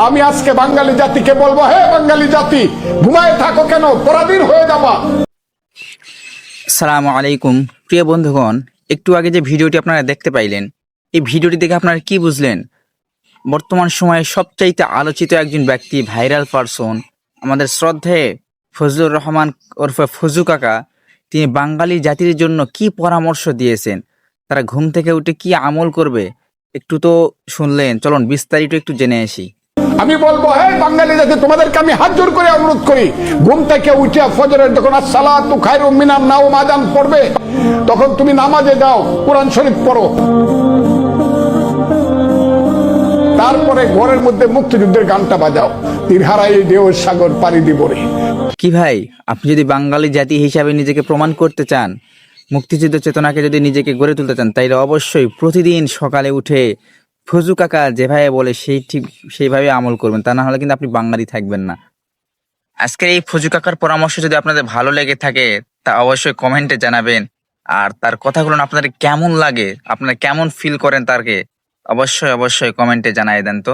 আমি আজকে বাঙালি জাতিকে বলবো, হে বাঙালি জাতি, ঘুমায় থাকো কেন? পরাধীন হয়ে যাবা। আসসালামু আলাইকুম প্রিয় বন্ধুগণ, একটু আগে যে ভিডিওটি আপনারা দেখতে পাইলেন, এই ভিডিওটি দেখে আপনারা কি বুঝলেন? বর্তমান সময়ে সবচাইতে আলোচিত একজন ব্যক্তি, ভাইরাল পারসন, আমাদের শ্রদ্ধেয় ফজলুর রহমান ওরফে ফজু কাকা, তিনি বাঙালি জাতির জন্য কি পরামর্শ দিয়েছেন, তারা ঘুম থেকে উঠে কি আমল করবে, একটু তো শুনলেন। চলুন বিস্তারিত একটু জেনে আসি। আমি বলবো, হে বাঙালি জাতি, তোমাদেরকে আমি হাত জোর করে অনুরোধ করি, ঘুম থেকে উঠে ফজরের যখন আসসালাতু খায়রুম মিনান নাওম আযান পড়বে, তখন তুমি নামাজে যাও, কোরআন শরীফ পড়ো, তারপরে ঘরের মধ্যে মুক্তিযুদ্ধের গানটা বাজাও, তীরহারাই ঢেউ সাগর পাড়ি দিব রে। কি ভাই, আপনি যদি বাঙালি জাতি হিসাবে নিজেকে প্রমাণ করতে চান, মুক্তিযুদ্ধ চেতনাকে যদি নিজেকে গড়ে তুলতে চান, তাইলে অবশ্যই প্রতিদিন সকালে উঠে ফজু কাকা যেভাবে বলে সেইভাবে আমল করবেন, তা না হলে কিন্তু আপনি বাঙালি থাকবেন না। আজকের এই ফজু কাকার পরামর্শ যদি আপনাদের ভালো লেগে থাকে, তা অবশ্যই কমেন্টে জানাবেন। আর তার কথাগুলো আপনাদের কেমন লাগে, আপনারা কেমন ফিল করেন তাকে অবশ্যই অবশ্যই কমেন্টে জানাই দেন তো।